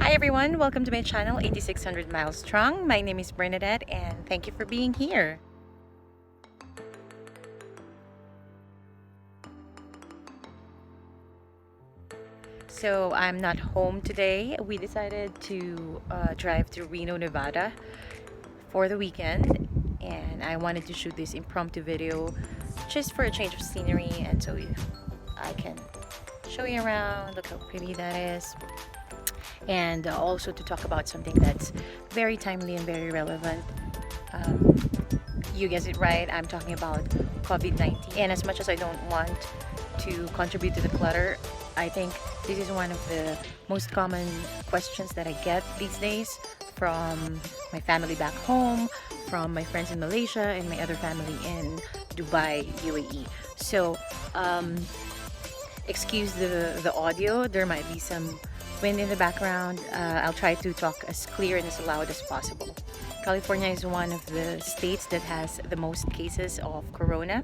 Hi everyone, welcome to my channel 8600 Miles Strong. My name is Bernadette and thank you for being here. So I'm not home today. We decided to drive to Reno, Nevada for the weekend, and I wanted to shoot this impromptu video just for a change of scenery and so I can show you around, look how pretty that is, and also to talk about something that's very timely and very relevant. You guessed it right, I'm talking about COVID-19. And as much as I don't want to contribute to the clutter, I think this is one of the most common questions that I get these days from my family back home, from my friends in Malaysia, and my other family in Dubai, UAE. So excuse the audio, there might be some wind in the background. I'll try to talk as clear and as loud as possible. California is one of the states that has the most cases of corona.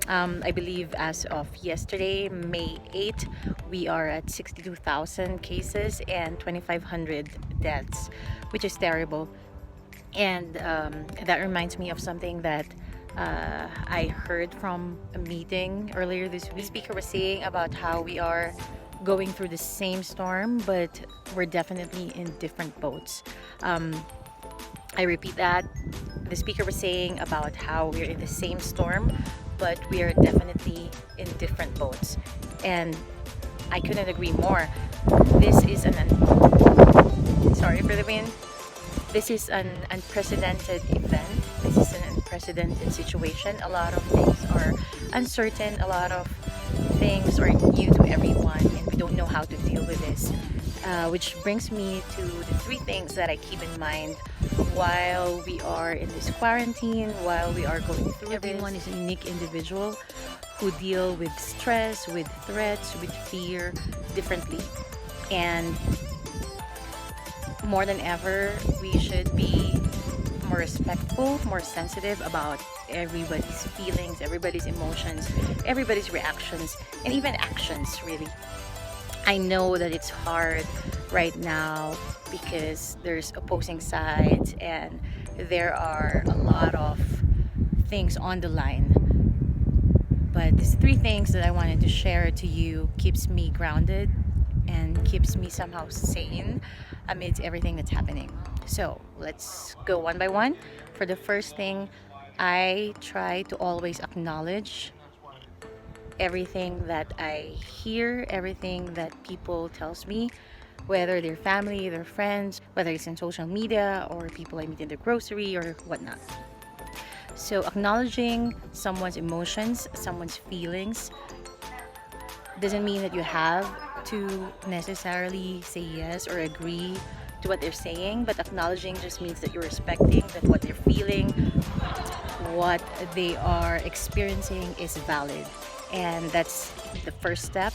I believe as of yesterday, May 8, we are at 62,000 cases and 2,500 deaths, which is terrible. And that reminds me of something that I heard from a meeting earlier this week. The speaker was saying about how we are going through the same storm, but we're definitely in different boats. I repeat that. The speaker was saying about how we're in the same storm, but we are definitely in different boats. And I couldn't agree more. This is sorry for the wind. This is an unprecedented event. This is an unprecedented situation. A lot of things are uncertain. A lot of things are new to everyone, and we don't know how to deal with this. Which brings me to the three things that I keep in mind while we are in this quarantine, while we are going through this. Everyone is a unique individual who deal with stress, with threats, with fear differently. And more than ever, we should be more respectful, more sensitive about everybody's feelings, everybody's emotions, everybody's reactions, and even actions, really. I know that it's hard right now because there's opposing sides and there are a lot of things on the line. But these three things that I wanted to share to you keeps me grounded and keeps me somehow sane amidst everything that's happening. So let's go one by one. For the first thing, I try to always acknowledge everything that I hear, everything that people tells me, whether they're family, their friends, whether it's in social media or people I meet in the grocery or whatnot. So acknowledging someone's emotions, someone's feelings, doesn't mean that you have to necessarily say yes or agree to what they're saying, but acknowledging just means that you're respecting that what they're feeling, what they are experiencing is valid. And that's the first step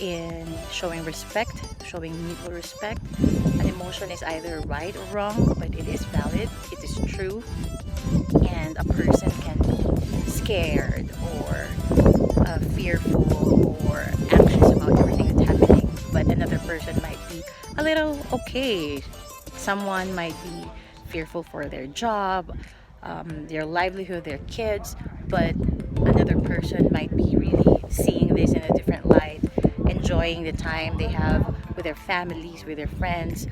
in showing respect, showing mutual respect. An emotion is either right or wrong, but it is valid, it is true, and a person can be scared or fearful or anxious about everything that's happening, but another person might be a little okay. Someone might be fearful for their job, their livelihood, their kids, but another person might be really seeing this in a different light, enjoying the time they have with their families, with their friends.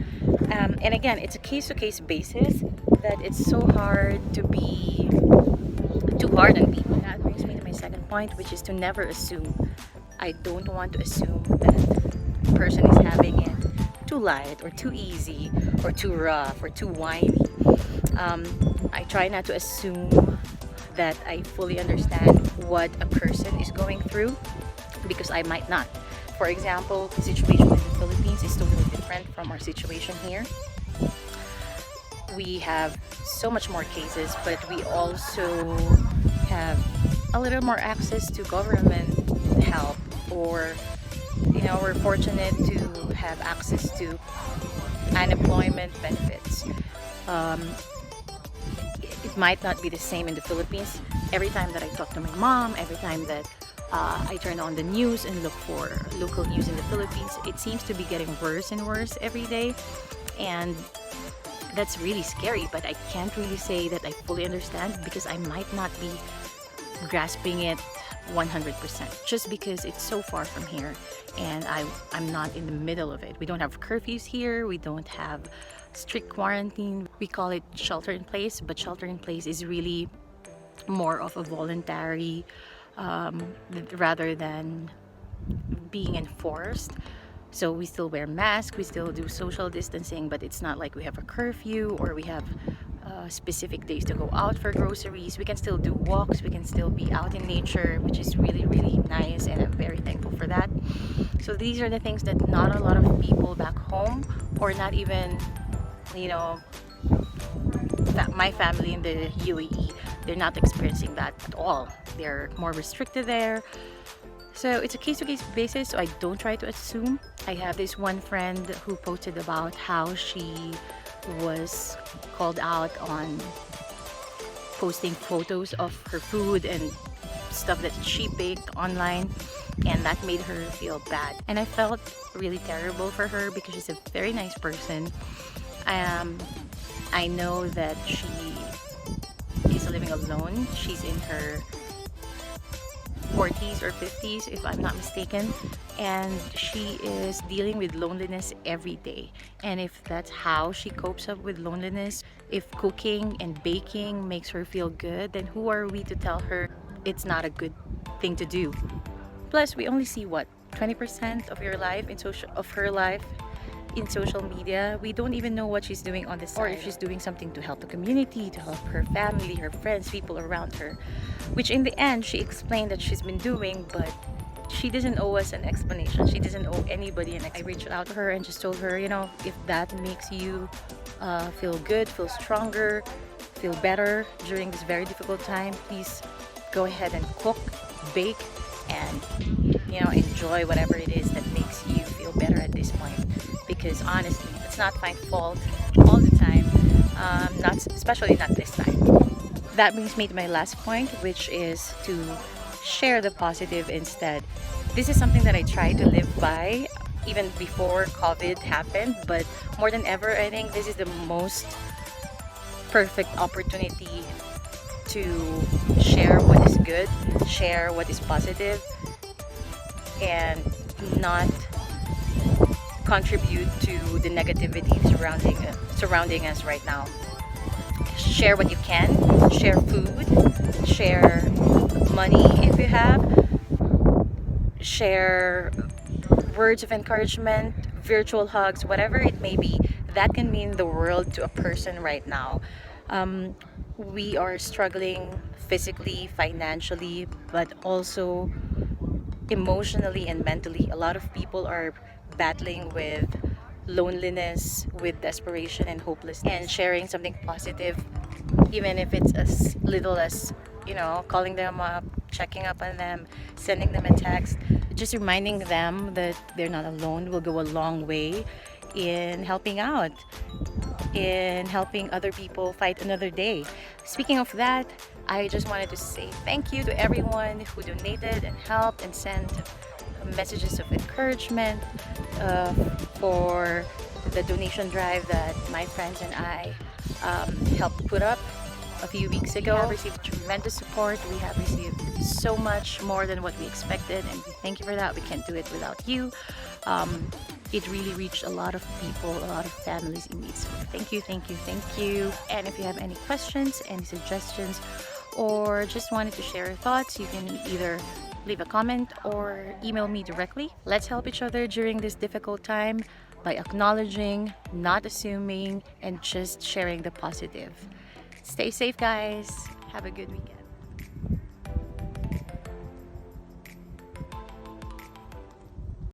And again, it's a case-to-case basis that it's so hard to be too hard on people. That brings me to my second point, which is to never assume. I don't want to assume that a person is having it too light or too easy or too rough or too whiny. I try not to assume that I fully understand what a person is going through because I might not. For example, the situation in the Philippines is totally different from our situation here. We have so much more cases, but we also have a little more access to government help, or we're fortunate to have access to unemployment benefits. It might not be the same in the Philippines. Every time that I talk to my mom, every time that I turn on the news and look for local news in the Philippines. It seems to be getting worse and worse every day, and that's really scary. But I can't really say that I fully understand, because I might not be grasping it 100%, just because it's so far from here and I'm not in the middle of it. We don't have curfews here, we don't have strict quarantine. We call it shelter in place, but shelter in place is really more of a voluntary rather than being enforced. So we still wear masks, we still do social distancing, but it's not like we have a curfew or we have specific days to go out for groceries. We can still do walks, we can still be out in nature, which is really, really nice, and I'm very thankful for that. So these are the things that not a lot of people back home, or not even, you know, my family in the UAE, they're not experiencing that at all. They're more restricted there. So it's a case-to-case basis, so I don't try to assume. I have this one friend who posted about how she was called out on posting photos of her food and stuff that she baked online, and that made her feel bad. And I felt really terrible for her because she's a very nice person. I know that she is living alone. She's in her 40s or 50s, if I'm not mistaken, and she is dealing with loneliness every day. And if that's how she copes up with loneliness, if cooking and baking makes her feel good, then who are we to tell her it's not a good thing to do? Plus, we only see what, 20% of your life of her life in social media. We don't even know what she's doing on the side, or if she's doing something to help the community, to help her family, her friends, people around her, which in the end she explained that she's been doing, but she doesn't owe us an explanation. She doesn't owe anybody an explanation. I reached out to her and just told her, you know, if that makes you feel good, feel stronger, feel better during this very difficult time, please go ahead and cook, bake, and, you know, enjoy whatever it is that makes you feel better at this point. Because honestly, it's not my fault all the time, especially not this time. That brings me to my last point, which is to share the positive instead. This is something that I try to live by even before COVID happened, but more than ever, I think this is the most perfect opportunity to share what is good, share what is positive, and not contribute to the negativity surrounding us right now. Share what you can, share food, share money if you have, share words of encouragement, virtual hugs, whatever it may be. That can mean the world to a person right now. We are struggling physically, financially, but also emotionally and mentally. A lot of people are battling with loneliness, with desperation and hopelessness, and sharing something positive, even if it's as little as, you know, calling them up, checking up on them, sending them a text, just reminding them that they're not alone will go a long way in helping out, in helping other people fight another day. Speaking of that, I just wanted to say thank you to everyone who donated and helped and sent messages of encouragement for the donation drive that my friends and I helped put up a few weeks ago. We have received tremendous support. We have received so much more than what we expected, and we thank you for that. We can't do it without you. It really reached a lot of people, a lot of families in need. So thank you, thank you, thank you. And if you have any questions, any suggestions, or just wanted to share your thoughts, you can either leave a comment or email me directly. Let's help each other during this difficult time by acknowledging, not assuming, and just sharing the positive. Stay safe, guys. Have a good weekend.